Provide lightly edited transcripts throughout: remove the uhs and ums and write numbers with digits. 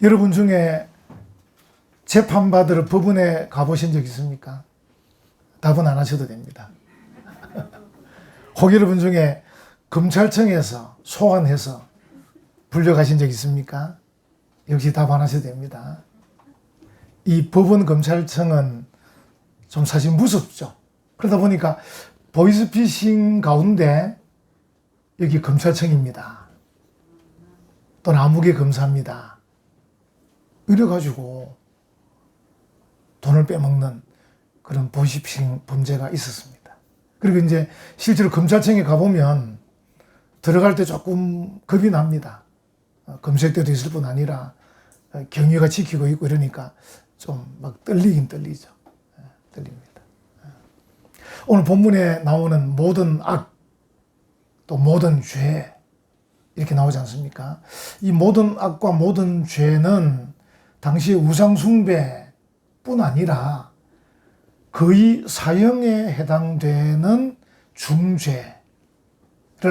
여러분 중에 재판받으러 법원에 가보신 적 있습니까? 답은 안 하셔도 됩니다. 혹 여러분 중에 검찰청에서 소환해서 불려가신 적 있습니까? 역시 답 안 하셔도 됩니다. 이 법원 검찰청은 좀 사실 무섭죠. 그러다 보니까 보이스피싱 가운데 여기 검찰청입니다. 또는 아무개 검사입니다. 이래가지고 돈을 빼먹는 그런 보이스피싱 범죄가 있었습니다. 그리고 이제 실제로 검찰청에 가보면 들어갈 때 조금 겁이 납니다. 검색대도 있을 뿐 아니라 경위가 지키고 있고 이러니까 좀 막 떨리긴 떨리죠. 떨립니다. 오늘 본문에 나오는 모든 악, 또 모든 죄 이렇게 나오지 않습니까? 이 모든 악과 모든 죄는 당시 우상 숭배뿐 아니라 거의 사형에 해당되는 중죄를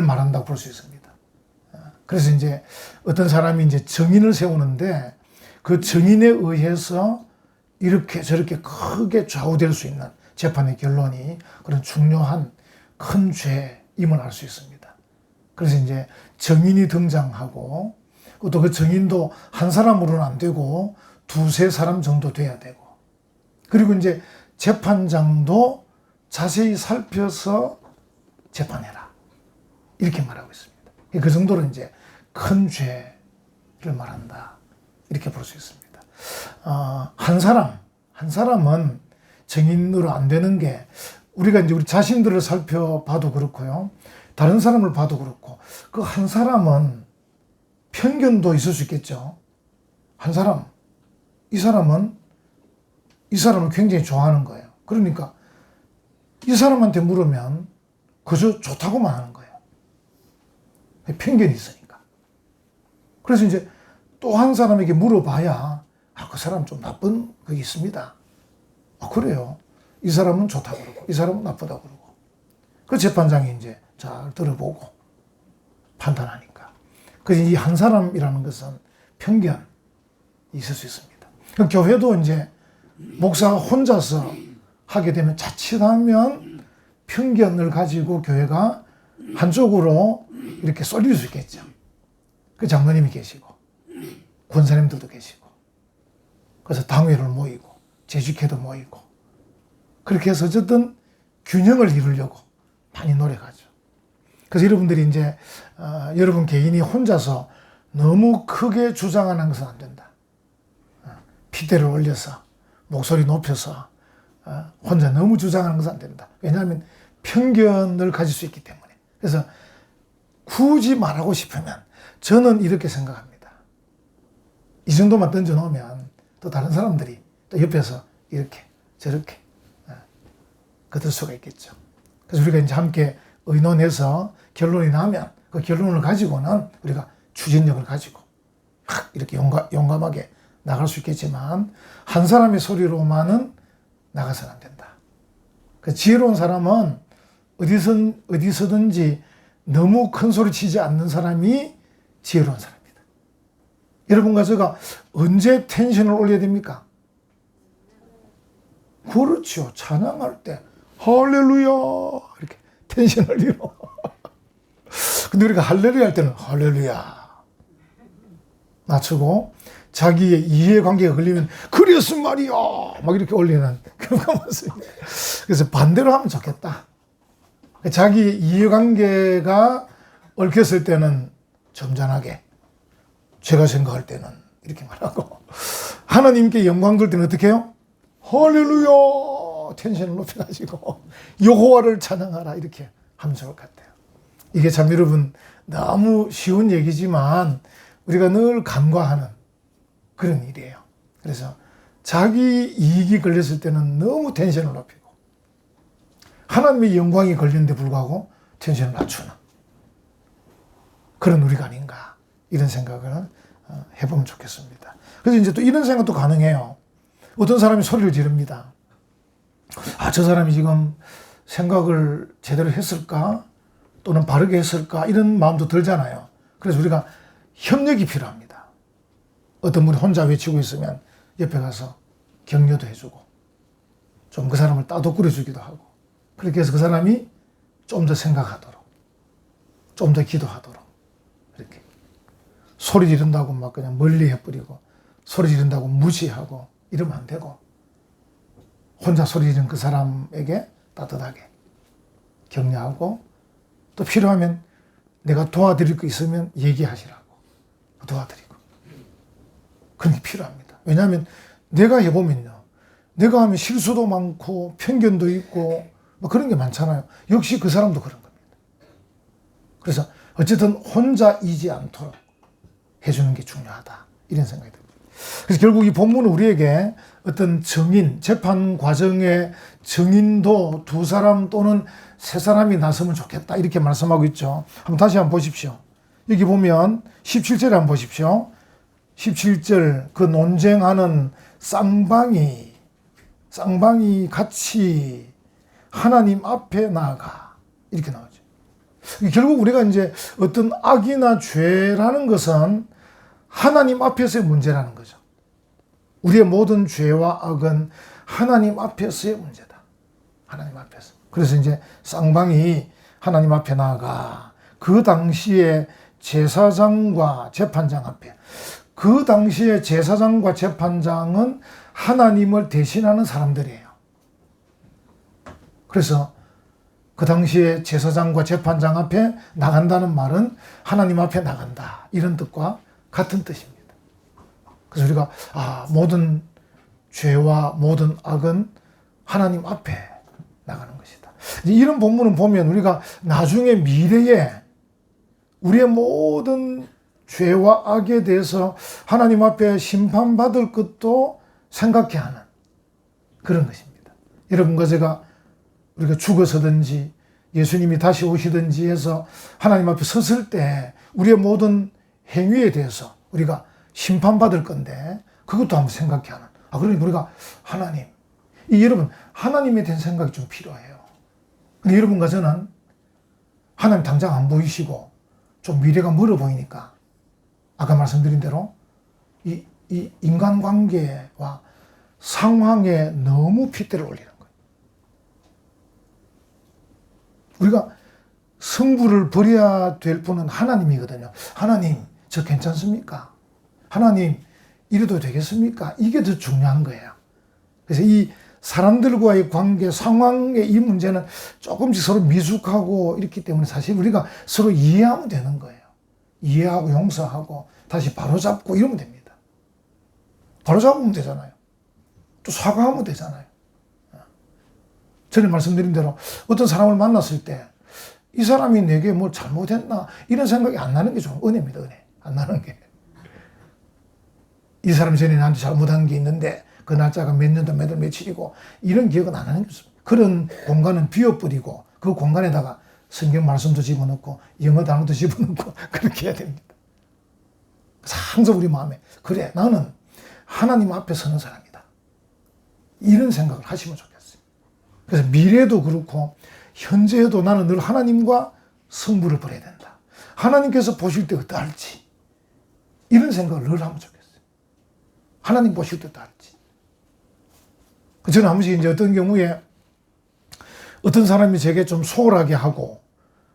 말한다고 볼 수 있습니다. 그래서 이제 어떤 사람이 이제 정인을 세우는데 그 정인에 의해서 이렇게 저렇게 크게 좌우될 수 있는 재판의 결론이 그런 중요한 큰 죄임을 알 수 있습니다. 그래서 이제 정인이 등장하고 또 그 정인도 한 사람으로는 안 되고 두세 사람 정도 돼야 되고 그리고 이제 재판장도 자세히 살펴서 재판해라. 이렇게 말하고 있습니다. 그 정도로 이제 큰 죄를 말한다. 이렇게 볼 수 있습니다. 한 사람은 정인으로 안 되는 게 우리가 이제 우리 자신들을 살펴봐도 그렇고요. 다른 사람을 봐도 그렇고 그 한 사람은 편견도 있을 수 있겠죠. 이 사람을 굉장히 좋아하는 거예요. 그러니까 이 사람한테 물으면 그저 좋다고만 하는 거예요. 편견이 있으니까. 그래서 이제 또 한 사람에게 물어봐야 그 사람 좀 나쁜 그게 있습니다. 그래요. 이 사람은 좋다고 그러고 이 사람은 나쁘다고 그러고 그 재판장이 이제 잘 들어보고 판단하니까. 그래서 이 한 사람이라는 것은 편견이 있을 수 있습니다. 교회도 이제 목사가 혼자서 하게 되면 자칫하면 편견을 가지고 교회가 한쪽으로 이렇게 쏠릴 수 있겠죠. 그 장로님이 계시고 권사님들도 계시고 그래서 당회를 모이고 재직회도 모이고 그렇게 해서 어쨌든 균형을 이루려고 많이 노력하죠. 그래서 여러분들이 이제 여러분 개인이 혼자서 너무 크게 주장하는 것은 안 된다. 핏대를 올려서 목소리 높여서 혼자 너무 주장하는 것은 안 된다. 왜냐하면 편견을 가질 수 있기 때문에. 그래서 굳이 말하고 싶으면 저는 이렇게 생각합니다. 이 정도만 던져놓으면 또 다른 사람들이 또 옆에서 이렇게 저렇게 그럴 수가 있겠죠. 그래서 우리가 이제 함께 의논해서 결론이 나면 그 결론을 가지고는 우리가 추진력을 가지고 이렇게 용감하게 나갈 수 있겠지만 한 사람의 소리로만은 나가서는 안 된다. 그 지혜로운 사람은 어디서든지 너무 큰 소리 치지 않는 사람이 지혜로운 사람입니다. 여러분과 제가 언제 텐션을 올려야 됩니까? 그렇죠. 찬양할 때 할렐루야 이렇게 텐션을 올리고 근데 우리가 할렐루야 할 때는 할렐루야 낮추고 자기의 이해관계가 걸리면 그랬음 말이야 막 이렇게 올리는 그런 거 맞습니다. 그래서 반대로 하면 좋겠다. 자기의 이해관계가 얽혔을 때는 점잖하게 제가 생각할 때는 이렇게 말하고 하나님께 영광 돌 때는 어떻게 해요? 할렐루야 텐션을 높여가지고 여호와를 찬양하라 이렇게 하면 좋을 것 같아요. 이게 참 여러분 너무 쉬운 얘기지만 우리가 늘 간과하는 그런 일이에요. 그래서 자기 이익이 걸렸을 때는 너무 텐션을 높이고 하나님의 영광이 걸리는데 불구하고 텐션을 낮추는 그런 우리가 아닌가 이런 생각을 해보면 좋겠습니다. 그래서 이제 또 이런 생각도 가능해요. 어떤 사람이 소리를 지릅니다. 저 사람이 지금 생각을 제대로 했을까? 또는 바르게 했을까? 이런 마음도 들잖아요. 그래서 우리가 협력이 필요합니다. 어떤 분이 혼자 외치고 있으면 옆에 가서 격려도 해주고 좀 그 사람을 따독거려주기도 하고 그렇게 해서 그 사람이 좀 더 생각하도록 좀 더 기도하도록 이렇게 소리 지른다고 막 그냥 멀리 해버리고 소리 지른다고 무시하고 이러면 안 되고 혼자 소리 지른 그 사람에게 따뜻하게 격려하고 또 필요하면 내가 도와드릴 거 있으면 얘기하시라고 도와드리고 그런 게 필요합니다. 왜냐하면 내가 해보면요. 내가 하면 실수도 많고 편견도 있고 뭐 그런 게 많잖아요. 역시 그 사람도 그런 겁니다. 그래서 어쨌든 혼자이지 않도록 해주는 게 중요하다. 이런 생각이 듭니다. 그래서 결국 이 본문은 우리에게 어떤 증인, 재판 과정의 증인도 두 사람 또는 세 사람이 나서면 좋겠다. 이렇게 말씀하고 있죠. 한번 다시 한번 보십시오. 여기 보면 17절에 한번 보십시오. 17절 그 논쟁하는 쌍방이 같이 하나님 앞에 나아가 이렇게 나오죠. 결국 우리가 이제 어떤 악이나 죄라는 것은 하나님 앞에서의 문제라는 거죠. 우리의 모든 죄와 악은 하나님 앞에서의 문제다. 하나님 앞에서. 그래서 이제 쌍방이 하나님 앞에 나아가 그 당시에 제사장과 재판장 앞에 그 당시에 제사장과 재판장은 하나님을 대신하는 사람들이에요. 그래서 그 당시에 제사장과 재판장 앞에 나간다는 말은 하나님 앞에 나간다. 이런 뜻과 같은 뜻입니다. 그래서 우리가 모든 죄와 모든 악은 하나님 앞에 나가는 것이다. 이런 본문을 보면 우리가 나중에 미래에 우리의 모든 죄와 악에 대해서 하나님 앞에 심판받을 것도 생각해 하는 그런 것입니다. 여러분과 제가 우리가 죽어서든지 예수님이 다시 오시든지 해서 하나님 앞에 섰을 때 우리의 모든 행위에 대해서 우리가 심판받을 건데 그것도 한번 생각해 하는. 그러니까 우리가 하나님, 여러분 하나님에 대한 생각이 좀 필요해요. 근데 여러분과 저는 하나님 당장 안 보이시고 좀 미래가 멀어 보이니까 아까 말씀드린 대로 이 인간관계와 상황에 너무 핏대를 올리는 거예요. 우리가 승부를 벌여야 될 분은 하나님이거든요. 하나님, 저 괜찮습니까? 하나님, 이래도 되겠습니까? 이게 더 중요한 거예요. 그래서 이 사람들과의 관계, 상황의 이 문제는 조금씩 서로 미숙하고 이렇기 때문에 사실 우리가 서로 이해하면 되는 거예요. 이해하고 용서하고 다시 바로잡고 이러면 됩니다. 바로잡으면 되잖아요. 또 사과하면 되잖아요. 전에 말씀드린 대로 어떤 사람을 만났을 때 이 사람이 내게 뭘 잘못했나 이런 생각이 안 나는 게 좀 은혜입니다. 은혜. 안 나는 게. 이 사람이 전에 나한테 잘못한 게 있는데 그 날짜가 몇 년도 몇 월 며칠이고 이런 기억은 안 하는 게 좋습니다. 그런 공간은 비워버리고 그 공간에다가 성경 말씀도 집어넣고 영어 단어도 집어넣고 그렇게 해야 됩니다. 항상 우리 마음에 그래 나는 하나님 앞에 서는 사람이다. 이런 생각을 하시면 좋겠어요. 그래서 미래도 그렇고 현재에도 나는 늘 하나님과 승부를 벌여야 된다. 하나님께서 보실 때 어떠할지 이런 생각을 늘 하면 좋겠어요. 하나님 보실 때 어떠할지. 저는 한 번씩 이제 어떤 경우에 어떤 사람이 제게 좀 소홀하게 하고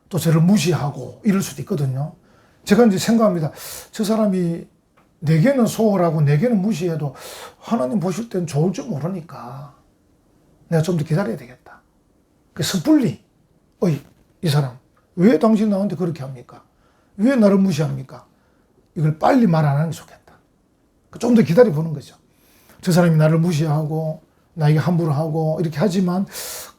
또 저를 무시하고 이럴 수도 있거든요. 제가 이제 생각합니다. 저 사람이 내게는 소홀하고 내게는 무시해도 하나님 보실 때는 좋을 줄 모르니까 내가 좀 더 기다려야 되겠다. 섣불리 이 사람 왜 당신 나한테 그렇게 합니까? 왜 나를 무시합니까? 이걸 빨리 말 안 하는 게 좋겠다. 좀 더 기다려보는 거죠. 저 사람이 나를 무시하고 나에게 함부로 하고 이렇게 하지만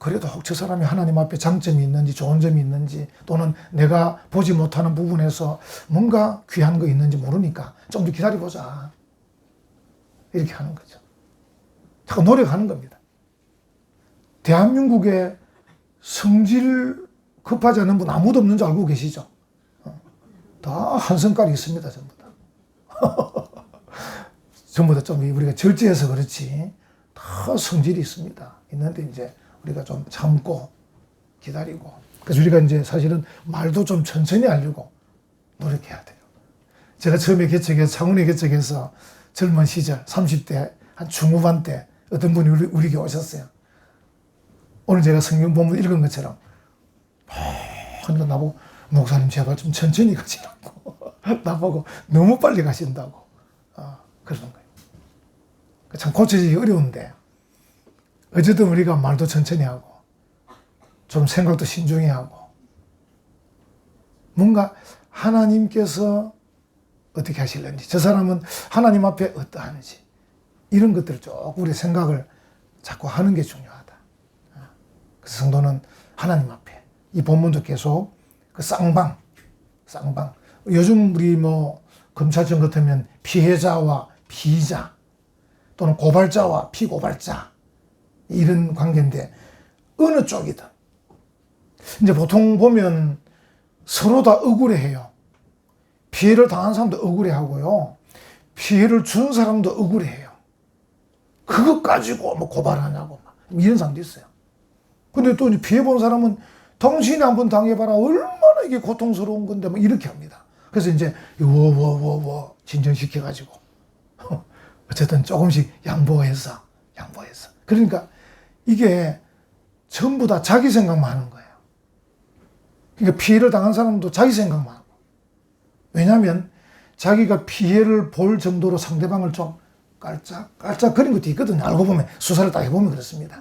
그래도 혹 저 사람이 하나님 앞에 장점이 있는지 좋은 점이 있는지 또는 내가 보지 못하는 부분에서 뭔가 귀한 거 있는지 모르니까 좀 더 기다려보자. 이렇게 하는 거죠. 자꾸 노력하는 겁니다. 대한민국에 성질 급하지 않은 분 아무도 없는 줄 알고 계시죠? 다 한성깔이 있습니다. 전부 다. 전부 다 좀 우리가 절제해서 그렇지 다 성질이 있습니다. 있는데 이제 우리가 좀 참고 기다리고 그래서 우리가 이제 사실은 말도 좀 천천히 하려고 노력해야 돼요. 제가 처음에 개척해서 창원에 개척해서 젊은 시절 30대 한 중후반 때 어떤 분이 우리에게 오셨어요. 오늘 제가 성경 본문 읽은 것처럼 그러니까 나보고 목사님 제발 좀 천천히 가시라고 나보고 너무 빨리 가신다고 그러는 거예요. 참 고쳐지기 어려운데 어쨌든 우리가 말도 천천히 하고 좀 생각도 신중히 하고 뭔가 하나님께서 어떻게 하실는지 저 사람은 하나님 앞에 어떠한지 이런 것들을 조금 우리 생각을 자꾸 하는 게 중요하다. 그래서 성도는 하나님 앞에 이 본문도 계속 그 쌍방 요즘 우리 뭐 검찰청 같으면 피해자와 피의자 또는 고발자와 피고발자 이런 관계인데 어느 쪽이든 이제 보통 보면 서로 다 억울해해요. 피해를 당한 사람도 억울해하고요. 피해를 준 사람도 억울해해요. 그것 가지고 뭐 고발하냐고 막 이런 사람도 있어요. 근데 또 피해 본 사람은 당신이 한번 당해봐라 얼마나 이게 고통스러운 건데 막 이렇게 합니다. 그래서 이제 진정시켜가지고 어쨌든 조금씩 양보해서 그러니까 이게 전부 다 자기 생각만 하는 거예요. 그러니까 피해를 당한 사람도 자기 생각만 하고 왜냐하면 자기가 피해를 볼 정도로 상대방을 좀 깔짝거린 것도 있거든요. 알고 보면 수사를 딱 해보면 그렇습니다.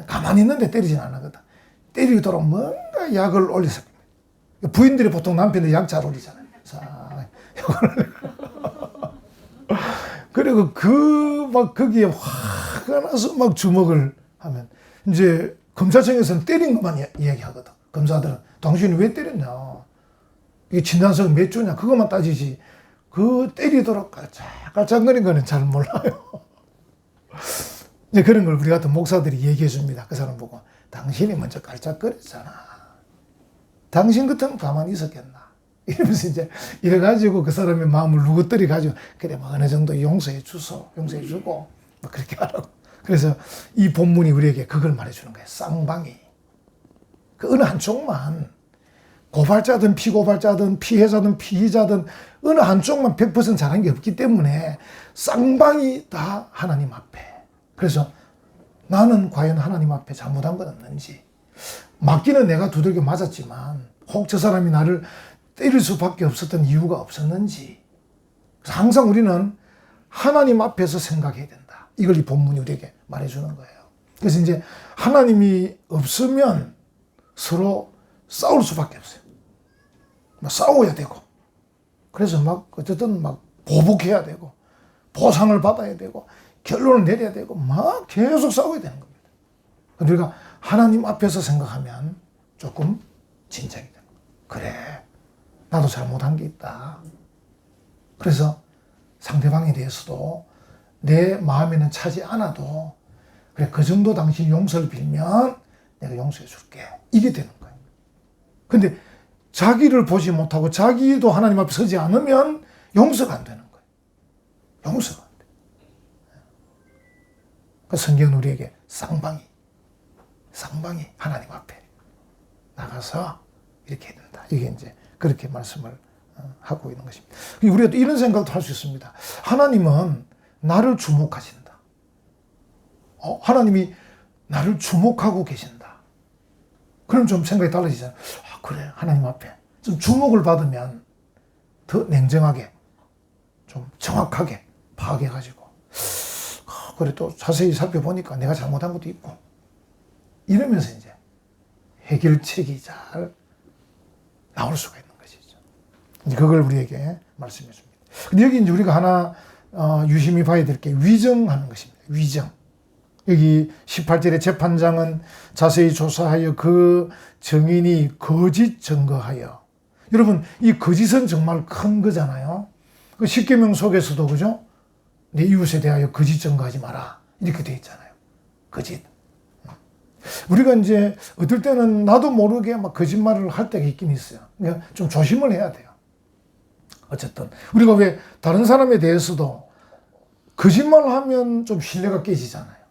가만히 있는데 때리진 않거든. 때리도록 뭔가 약을 올려서 부인들이 보통 남편들 약 잘 올리잖아요. 그리고 막 거기에 화가 나서 막 주먹을 하면 이제 검찰청에서는 때린 것만 이야기하거든. 검사들은 당신이 왜 때렸냐? 이게 진단서가 몇 조냐? 그것만 따지지. 그 때리도록 깔짝거린 거는 잘 몰라요. 이제 그런 걸 우리 같은 목사들이 얘기해 줍니다. 그 사람 보고 당신이 먼저 깔짝거렸잖아. 당신 같으면 가만히 있었겠나? 이러면서 이제 이래가지고 그 사람의 마음을 누구들이 가지고 그래 뭐 어느 정도 용서해 주고 뭐 그렇게 하라고. 그래서 이 본문이 우리에게 그걸 말해주는 거예요. 쌍방이 그 어느 한쪽만 고발자든 피고발자든 피해자든 피의자든 어느 한쪽만 100% 잘한 게 없기 때문에 쌍방이 다 하나님 앞에. 그래서 나는 과연 하나님 앞에 잘못한 건 없는지. 맞기는 내가 두들겨 맞았지만 혹 저 사람이 나를 때릴 수밖에 없었던 이유가 없었는지. 그래서 항상 우리는 하나님 앞에서 생각해야 된다. 이걸 이 본문이 우리에게 말해주는 거예요. 그래서 이제 하나님이 없으면 서로 싸울 수밖에 없어요. 막 싸워야 되고. 그래서 막 어쨌든 막 보복해야 되고 보상을 받아야 되고 결론을 내려야 되고 막 계속 싸워야 되는 겁니다. 우리가 하나님 앞에서 생각하면 조금 진정이 되는 거예요. 그래, 나도 잘못한 게 있다. 그래서 상대방에 대해서도 내 마음에는 차지 않아도 그래, 그 정도 당신이 용서를 빌면 내가 용서해 줄게. 이게 되는 거예요. 근데 자기를 보지 못하고 자기도 하나님 앞에 서지 않으면 용서가 안 되는 거예요. 용서가 안 돼. 그 성경은 우리에게 쌍방이 하나님 앞에 나가서 이렇게 해야 된다. 이게 이제 그렇게 말씀을 하고 있는 것입니다. 우리가 또 이런 생각도 할 수 있습니다. 하나님은 나를 주목하신다. 하나님이 나를 주목하고 계신다. 그럼 좀 생각이 달라지잖아요. 그래, 하나님 앞에 좀 주목을 받으면 더 냉정하게 좀 정확하게 파악해가지고 그래 또 자세히 살펴보니까 내가 잘못한 것도 있고 이러면서 이제 해결책이 잘 나올 수가 있는 것이죠. 이제 그걸 우리에게 말씀해 줍니다. 근데 여기 이제 우리가 하나 유심히 봐야 될 게 위정하는 것입니다. 위정. 여기 18절에 재판장은 자세히 조사하여 그 증인이 거짓 증거하여. 여러분, 이 거짓은 정말 큰 거잖아요. 그 십계명 속에서도 그죠? 내 이웃에 대하여 거짓 증거하지 마라. 이렇게 돼 있잖아요. 거짓. 우리가 이제 어떨 때는 나도 모르게 막 거짓말을 할 때가 있긴 있어요. 그러니까 좀 조심을 해야 돼요. 어쨌든 우리가 왜 다른 사람에 대해서도 거짓말을 하면 좀 신뢰가 깨지잖아요.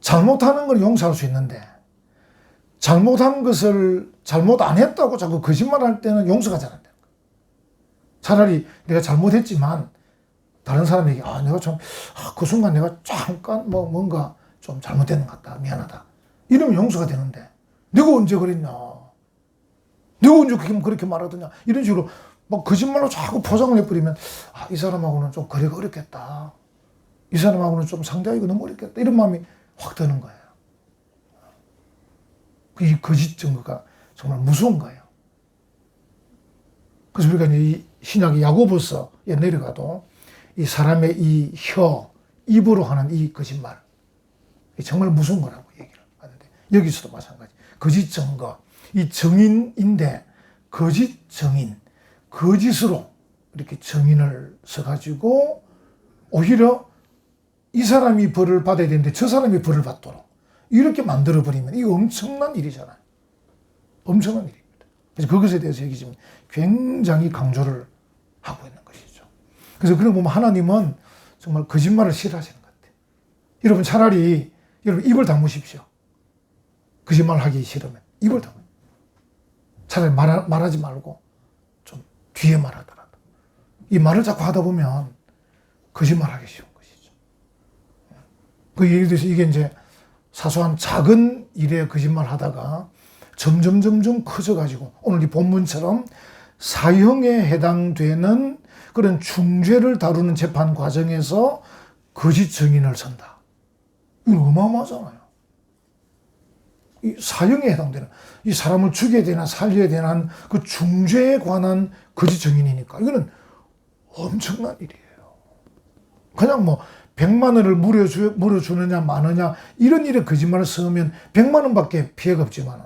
잘못하는 걸 용서할 수 있는데 잘못한 것을 잘못 안 했다고 자꾸 거짓말할 때는 용서가 잘 안 돼요. 차라리 내가 잘못했지만 다른 사람에게 내가 참 그 순간 내가 잠깐 뭔가 좀 잘못된 것 같다, 미안하다, 이러면 용서가 되는데, 내가 언제 그랬냐, 내가 언제 그렇게 말하더냐, 이런 식으로 막 거짓말로 자꾸 포장을 해버리면 이 사람하고는 좀 거래가 어렵겠다, 이 사람하고는 좀 상대하기가 너무 어렵겠다, 이런 마음이 확 드는 거예요. 이 거짓 증거가 정말 무서운 거예요. 그래서 우리가 이제 이 신약의 야고보서에 내려가도 이 사람의 이 입으로 하는 이 거짓말, 정말 무서운 거라고 얘기를 하는데, 여기서도 마찬가지. 거짓 증거, 이 증인인데 거짓 증인, 거짓으로 이렇게 증인을 써가지고 오히려 이 사람이 벌을 받아야 되는데 저 사람이 벌을 받도록 이렇게 만들어버리면 이거 엄청난 일이잖아요. 엄청난 일입니다. 그래서 그것에 대해서 여기 지금 굉장히 강조를 하고 있는 것이죠. 그래서 그런 거 보면 하나님은 정말 거짓말을 싫어하시는 것 같아요. 여러분 차라리 여러분 입을 다무십시오. 거짓말 하기 싫으면 입을 다무. 차라리 말하지 말고 좀 뒤에 말하더라도. 이 말을 자꾸 하다 보면 거짓말하기 쉬운 것이죠. 그 예를 들어서 이게 이제 사소한 작은 일에 거짓말 하다가 점점 커져가지고 오늘 이 본문처럼 사형에 해당되는 그런 중죄를 다루는 재판 과정에서 거짓 증인을 선다. 이건 어마어마하잖아요. 이 사형에 해당되는, 이 사람을 죽여야 되나 살려야 되나 그 중죄에 관한 거짓 증인이니까 이거는 엄청난 일이에요. 그냥 100만 원을 물어주느냐 마느냐 이런 일에 거짓말을 쓰면 100만 원밖에 피해가 없지만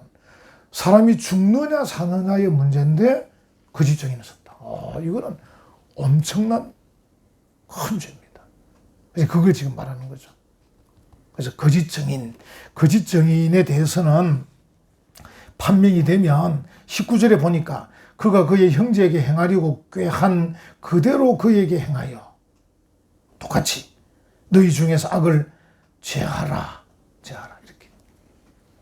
사람이 죽느냐 사느냐의 문제인데 거짓 증인을 썼다. 이거는 엄청난 큰 죄입니다. 그래서 그걸 지금 말하는 거죠. 그래서 거짓 증인에 대해서는 판명이 되면 19절에 보니까 그가 그의 형제에게 행하려고 꾀한 그대로 그에게 행하여 똑같이 너희 중에서 악을 제하라 이렇게.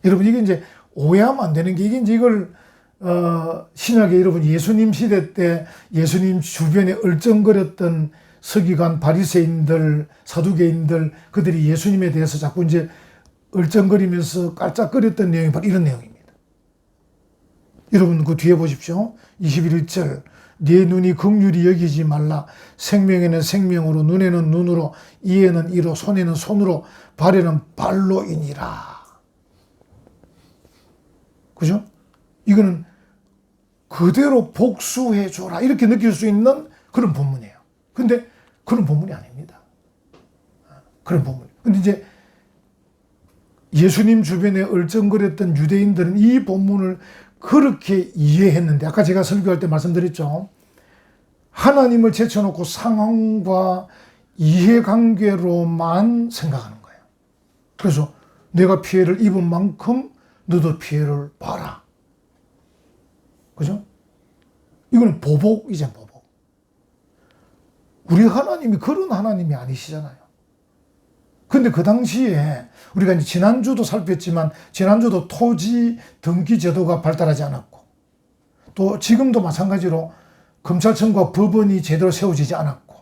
여러분 이게 이제 오해하면 안 되는 게 이게 이제 이걸 신약에 여러분 예수님 시대 때 예수님 주변에 얼쩡거렸던 서기관 바리새인들 사두개인들 그들이 예수님에 대해서 자꾸 이제 얼쩡거리면서 깔짝거렸던 내용이 바로 이런 내용입니다. 여러분 그 뒤에 보십시오. 21절 네 눈이 긍휼히 여기지 말라. 생명에는 생명으로 눈에는 눈으로 이에는 이로 손에는 손으로 발에는 발로이니라. 그죠? 이거는 그대로 복수해줘라 이렇게 느낄 수 있는 그런 본문이에요. 근데 그런 본문이 아닙니다. 그런 본문. 근데 이제 예수님 주변에 얼쩡거렸던 유대인들은 이 본문을 그렇게 이해했는데 아까 제가 설교할 때 말씀드렸죠. 하나님을 제쳐놓고 상황과 이해관계로만 생각하는 거예요. 그래서 내가 피해를 입은 만큼 너도 피해를 봐라. 그죠? 이거는 보복이잖아요, 보복. 우리 하나님이 그런 하나님이 아니시잖아요. 근데 그 당시에 우리가 이제 지난주도 살폈지만 지난주도 토지 등기 제도가 발달하지 않았고 또 지금도 마찬가지로 검찰청과 법원이 제대로 세워지지 않았고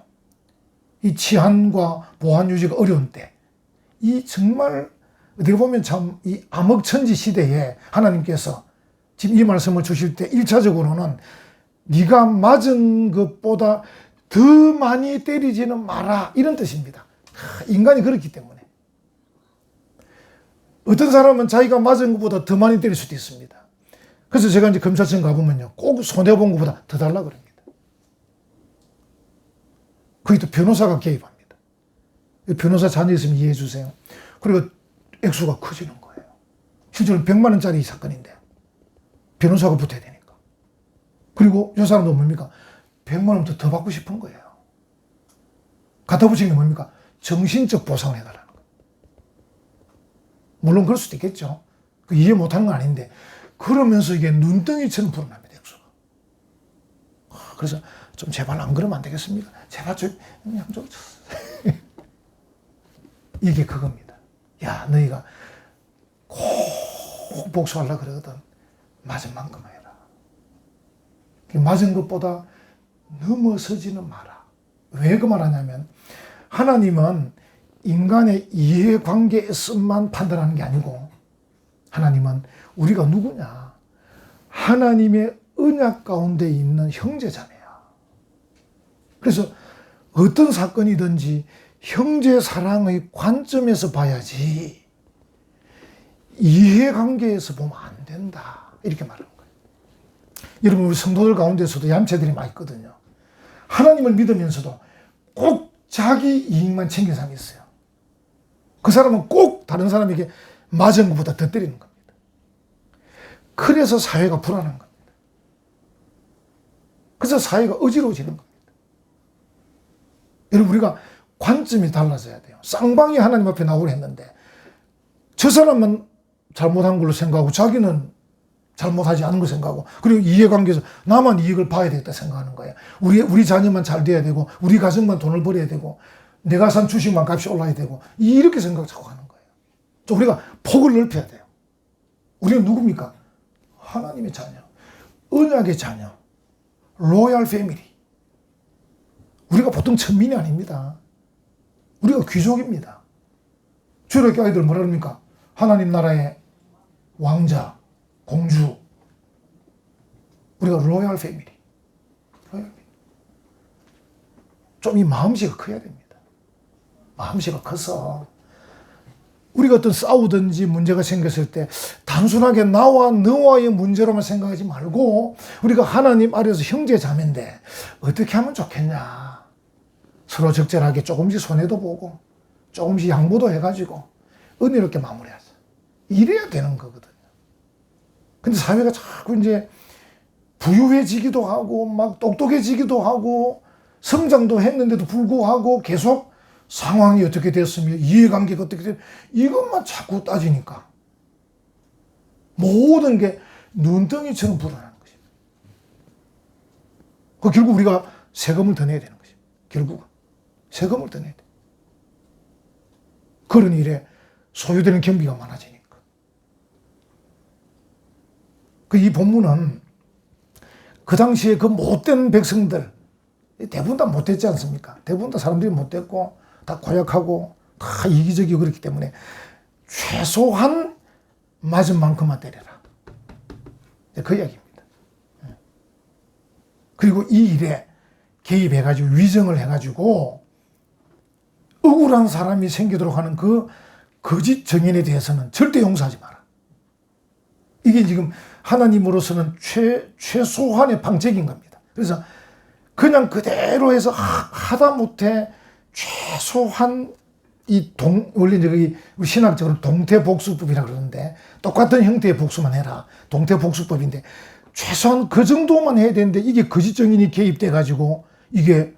이 치안과 보안 유지가 어려운 때 이 정말 어떻게 보면 참 이 암흑천지 시대에 하나님께서 지금 이 말씀을 주실 때 1차적으로는 네가 맞은 것보다 더 많이 때리지는 마라 이런 뜻입니다. 인간이 그렇기 때문에 어떤 사람은 자기가 맞은 것보다 더 많이 때릴 수도 있습니다. 그래서 제가 이제 검찰청 가보면요 꼭 손해본 것보다 더 달라 그럽니다. 거기 또 변호사가 개입합니다. 변호사 자녀 있으면 이해해 주세요. 그리고 액수가 커지는 거예요. 실제로 100만 원짜리 사건인데 변호사가 붙어야 되니까. 그리고 이 사람도 뭡니까? 100만 원부터 더 받고 싶은 거예요. 갖다 붙인 게 뭡니까? 정신적 보상을 해달라는 거예요. 물론 그럴 수도 있겠죠. 이해 못하는 건 아닌데 그러면서 이게 눈덩이처럼 불어납니다. 액수가. 그래서 좀 제발 안 그러면 안 되겠습니까? 제발 좀 이게 그겁니다. 야 너희가 꼭 복수하려고 그러거든. 맞은 만큼 해라. 맞은 것보다 넘어서지는 마라. 왜 그 말하냐면 하나님은 인간의 이해관계에서만 판단하는 게 아니고 하나님은 우리가 누구냐? 하나님의 언약 가운데 있는 형제자매야. 그래서 어떤 사건이든지 형제 사랑의 관점에서 봐야지 이해관계에서 보면 안 된다. 이렇게 말하는 거예요. 여러분 우리 성도들 가운데서도 얌체들이 많이 있거든요. 하나님을 믿으면서도 꼭 자기 이익만 챙긴 사람이 있어요. 그 사람은 꼭 다른 사람에게 맞은 것보다 더 때리는 겁니다. 그래서 사회가 불안한 겁니다. 그래서 사회가 어지러워지는 겁니다. 여러분 우리가 관점이 달라져야 돼요. 쌍방이 하나님 앞에 나오려 했는데 저 사람은 잘못한 걸로 생각하고 자기는 잘못하지 않은 걸 생각하고 그리고 이해관계에서 나만 이익을 봐야 되겠다 생각하는 거예요. 우리 자녀만 잘 돼야 되고 우리 가정만 돈을 벌어야 되고 내가 산 주식만 값이 올라야 되고 이렇게 생각 자꾸 하는 거예요. 좀 우리가 폭을 넓혀야 돼요. 우리는 누굽니까? 하나님의 자녀, 언약의 자녀, 로얄 패밀리. 우리가 보통 천민이 아닙니다. 우리가 귀족입니다. 주일학교 아이들 뭐라 그럽니까? 하나님 나라의 왕자, 공주. 우리가 로얄 패밀리. 좀 이 마음씨가 커야 됩니다. 마음씨가 커서 우리가 어떤 싸우든지 문제가 생겼을 때 단순하게 나와 너와의 문제로만 생각하지 말고 우리가 하나님 아래에서 형제 자매인데 어떻게 하면 좋겠냐. 서로 적절하게 조금씩 손해도 보고 조금씩 양보도 해가지고 은혜롭게 마무리하자. 이래야 되는 거거든요. 근데 사회가 자꾸 이제 부유해지기도 하고 막 똑똑해지기도 하고 성장도 했는데도 불구하고 계속 상황이 어떻게 됐으며 이해관계가 어떻게 됐으며 이것만 자꾸 따지니까 모든 게 눈덩이처럼 불어나는 것입니다. 그 결국 우리가 세금을 더 내야 되는 것입니다. 결국은 세금을 더 내야 돼. 그런 일에 소요되는 경비가 많아지니까. 이 본문은 그 당시에 그 못된 백성들 대부분 다 못됐지 않습니까? 대부분 다 사람들이 못됐고 다 고약하고 다 이기적이고 그렇기 때문에 최소한 맞은 만큼만 때려라. 그 이야기입니다. 그리고 이 일에 개입해가지고 위정을 해가지고 억울한 사람이 생기도록 하는 그 거짓 정인에 대해서는 절대 용서하지 마라. 이게 지금 하나님으로서는 최소한의 방책인 겁니다. 그래서 그냥 그대로 해서 하다못해 최소한 원래 이제 우리 신학적으로 동태복수법이라고 그러는데 똑같은 형태의 복수만 해라. 동태복수법인데 최소한 그 정도만 해야 되는데 이게 거짓 정인이 개입돼가지고 이게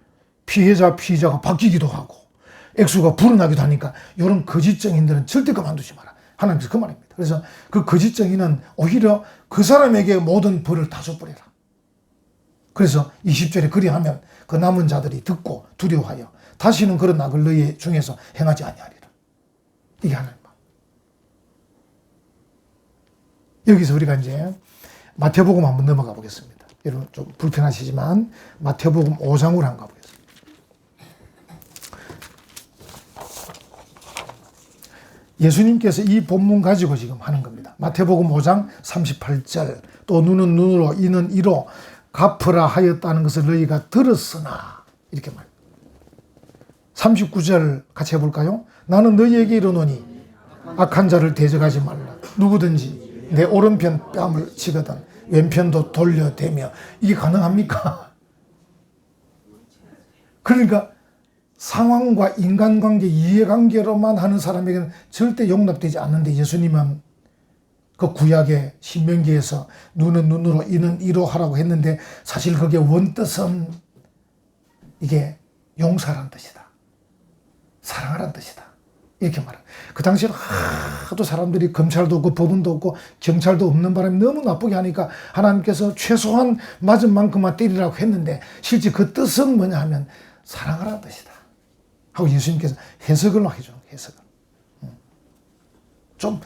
피해자가 바뀌기도 하고 액수가 불어나기도 하니까 이런 거짓 정인들은 절대 그만두지 마라. 하나님께서 그 말입니다. 그래서 그 거짓 정인은 오히려 그 사람에게 모든 벌을 다 줘버려라. 그래서 20절에 그리하면 그 남은 자들이 듣고 두려워하여 다시는 그런 악을 너희 중에서 행하지 아니하리라. 이게 하나님 말. 여기서 우리가 이제 마태복음 한번 넘어가 보겠습니다. 여러분 좀 불편하시지만 마태복음 5장으로 한번 가보겠습니다. 예수님께서 이 본문 가지고 지금 하는 겁니다. 마태복음 5장 38절 또 눈은 눈으로 이는 이로 갚으라 하였다는 것을 너희가 들었으나 이렇게 말합니다. 39절 같이 해볼까요? 나는 너희에게 이르노니 악한 자를 대적하지 말라. 누구든지 내 오른편 뺨을 치거든 왼편도 돌려대며 이게 가능합니까? 그러니까 상황과 인간관계, 이해관계로만 하는 사람에게는 절대 용납되지 않는데 예수님은 그 구약의 신명기에서 눈은 눈으로 이는 이로 하라고 했는데 사실 그게 원뜻은 이게 용서라는 뜻이다. 사랑하라는 뜻이다. 이렇게 말해요. 그 당시에는 하도 사람들이 검찰도 없고 법원도 없고 경찰도 없는 바람에 너무 나쁘게 하니까 하나님께서 최소한 맞은 만큼만 때리라고 했는데 실제 그 뜻은 뭐냐 하면 사랑하라는 뜻이다. 하고 예수님께서 해석을 해주는 거예요. 해석을. 좀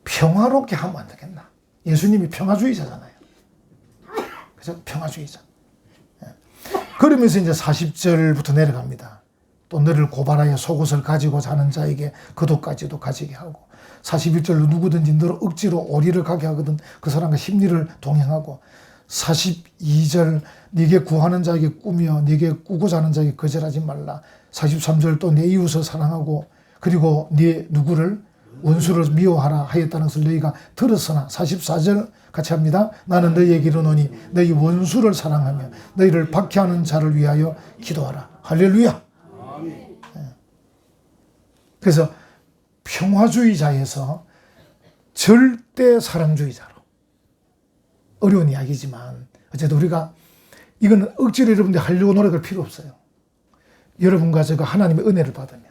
평화롭게 하면 안 되겠나. 예수님이 평화주의자잖아요. 그래서 평화주의자. 그러면서 이제 40절부터 내려갑니다. 또 너를 고발하여 속옷을 가지고 자는 자에게 그도까지도 가지게 하고 41절로 누구든지 너를 억지로 오리를 가게 하거든 그 사람과 심리를 동행하고 42절 네게 구하는 자에게 꾸며 네게 꾸고 자는 자에게 거절하지 말라. 43절 또 내 이웃을 사랑하고 그리고 네 누구를 원수를 미워하라 하였다는 것을 너희가 들었으나 44절 같이 합니다. 나는 너희에게 이르노니 너희 원수를 사랑하며 너희를 박해하는 자를 위하여 기도하라. 할렐루야. 그래서 평화주의자에서 절대 사랑주의자로 어려운 이야기지만 어쨌든 우리가 이거는 억지로 여러분들 하려고 노력할 필요 없어요. 여러분과 제가 하나님의 은혜를 받으면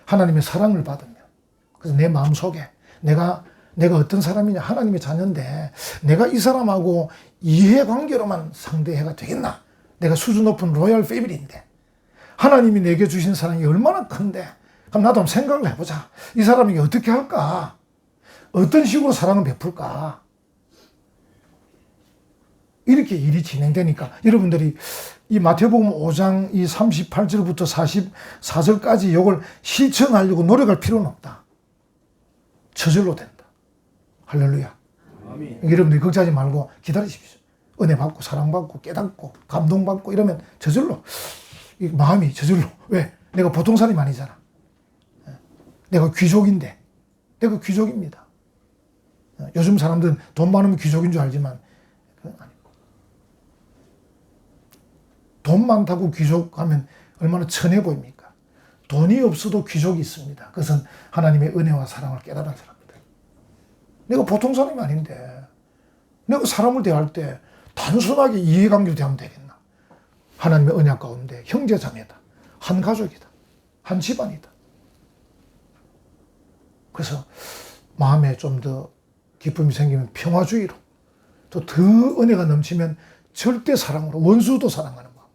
하나님의 사랑을 받으면 그래서 내 마음속에 내가 어떤 사람이냐 하나님의 자녀인데 내가 이 사람하고 이해관계로만 상대해가 되겠나. 내가 수준 높은 로얄 패밀리인데 하나님이 내게 주신 사랑이 얼마나 큰데 그럼 나도 한번 생각을 해보자. 이 사람에게 어떻게 할까? 어떤 식으로 사랑을 베풀까? 이렇게 일이 진행되니까 여러분들이 이 마태복음 5장 이 38절부터 44절까지 이걸 실천하려고 노력할 필요는 없다. 저절로 된다. 할렐루야. 아멘. 여러분들이 걱정하지 말고 기다리십시오. 은혜 받고 사랑받고 깨닫고 감동받고 이러면 저절로 이 마음이 저절로. 왜? 내가 보통 사람이 아니잖아. 내가 귀족인데 내가 귀족입니다. 요즘 사람들은 돈 많으면 귀족인 줄 알지만 그건 아니고 돈 많다고 귀족하면 얼마나 천해 보입니까? 돈이 없어도 귀족이 있습니다. 그것은 하나님의 은혜와 사랑을 깨달은 사람들. 내가 보통 사람이 아닌데 내가 사람을 대할 때 단순하게 이해관계로 대하면 되겠나? 하나님의 은혜 가운데 형제 자매다. 한 가족이다. 한 집안이다. 그래서 마음에 좀 더 기쁨이 생기면 평화주의로 또 더 은혜가 넘치면 절대 사랑으로 원수도 사랑하는 마음.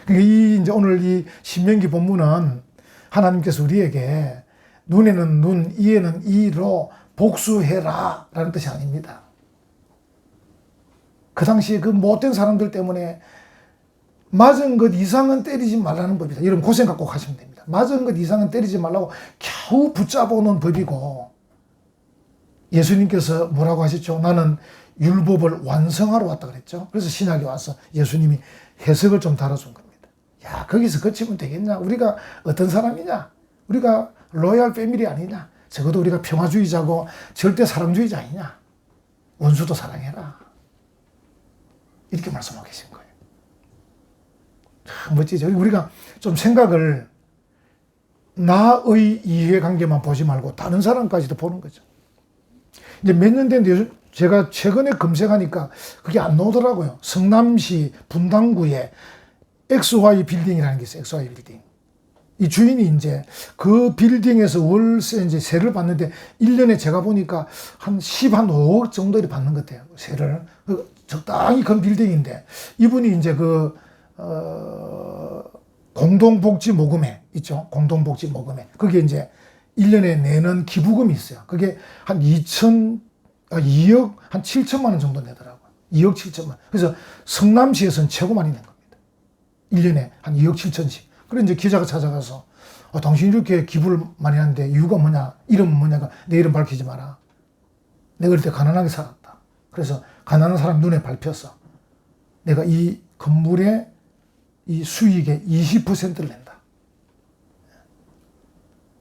그러니까 이제 오늘 이 신명기 본문은 하나님께서 우리에게 눈에는 눈, 이에는 이로 복수해라 라는 뜻이 아닙니다. 그 당시에 그 못된 사람들 때문에 맞은 것 이상은 때리지 말라는 법이다. 여러분 고생 갖고 가시면 됩니다. 맞은 것 이상은 때리지 말라고 겨우 붙잡아 놓은 법이고 예수님께서 뭐라고 하셨죠? 나는 율법을 완성하러 왔다 그랬죠. 그래서 신약에 와서 예수님이 해석을 좀 달아준 겁니다. 야, 거기서 그치면 되겠냐? 우리가 어떤 사람이냐? 우리가 로얄 패밀리 아니냐? 적어도 우리가 평화주의자고 절대 사랑주의자 아니냐? 원수도 사랑해라. 이렇게 말씀하고 계신 거예요. 참 멋지죠. 우리가 좀 생각을 나의 이해관계만 보지 말고 다른 사람까지도 보는 거죠. 이제 몇 년 됐는데 제가 최근에 검색하니까 그게 안 나오더라고요. 성남시 분당구에 XY 빌딩이라는 게 있어요. XY 빌딩. 이 주인이 이제 그 빌딩에서 월세 이제 세를 받는데 1년에 제가 보니까 한 5억 정도 받는 것 같아요. 세를. 적당히 큰 빌딩인데 이분이 이제 공동복지모금회 있죠. 공동복지모금회. 그게 이제 1년에 내는 기부금이 있어요. 그게 한 2억, 한 7천만 원 정도 내더라고요. 2억 7천만 원. 그래서 성남시에서는 최고 많이 낸 겁니다. 1년에 한 2억 7천씩. 그래서 이제 기자가 찾아가서 당신이 이렇게 기부를 많이 하는데 이유가 뭐냐? 이름은 뭐냐가 내 이름 밝히지 마라. 내가 그때 가난하게 살았다. 그래서 가난한 사람 눈에 밟혀서 내가 이 건물의 이 수익의 20%를 낸다.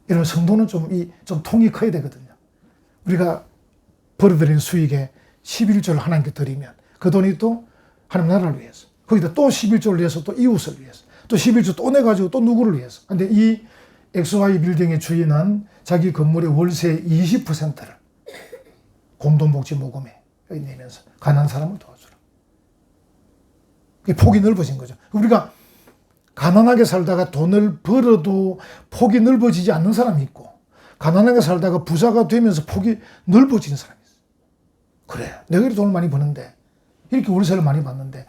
이러면 성도는 좀 통이 커야 되거든요. 우리가 벌어들인 수익의 11조를 하나님께 드리면 그 돈이 또 하나님 나라를 위해서 거기다 또 11조를 위해서 또 이웃을 위해서 또 11조 또 내가지고 또 누구를 위해서. 근데 이 XY 빌딩의 주인은 자기 건물의 월세의 20%를 공동복지모금에 내면서 가난한 사람을 도와주라. 폭이 넓어진 거죠. 우리가 가난하게 살다가 돈을 벌어도 폭이 넓어지지 않는 사람이 있고 가난하게 살다가 부자가 되면서 폭이 넓어지는 사람이 있어요. 그래, 내가 이렇게 돈을 많이 버는데 이렇게 월세를 많이 받는데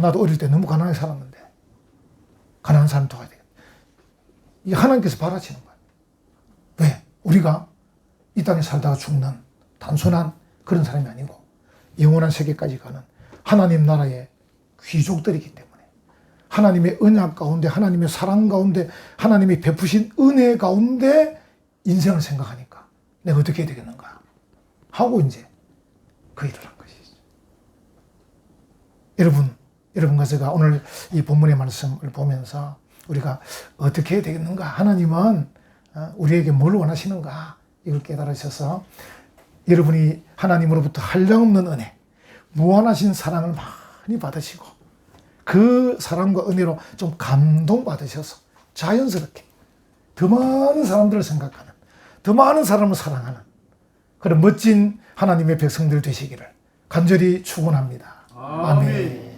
나도 어릴 때 너무 가난하게 살았는데 가난한 사람 도와야 되겠다. 이 하나님께서 바라시는 거예요. 왜? 우리가 이 땅에 살다가 죽는 단순한 그런 사람이 아니고 영원한 세계까지 가는 하나님 나라의 귀족들이기 때문에 하나님의 언약 가운데, 하나님의 사랑 가운데, 하나님이 베푸신 은혜 가운데 인생을 생각하니까 내가 어떻게 해야 되겠는가 하고 이제 그 일을 한 것이죠. 여러분과 제가 오늘 이 본문의 말씀을 보면서 우리가 어떻게 해야 되겠는가, 하나님은 우리에게 뭘 원하시는가, 이걸 깨달으셔서 여러분이 하나님으로부터 한량없는 은혜, 무한하신 사랑을 많이 받으시고 그 사랑과 은혜로 좀 감동받으셔서 자연스럽게 더 많은 사람들을 생각하는, 더 많은 사람을 사랑하는 그런 멋진 하나님의 백성들 되시기를 간절히 축원합니다. 아멘.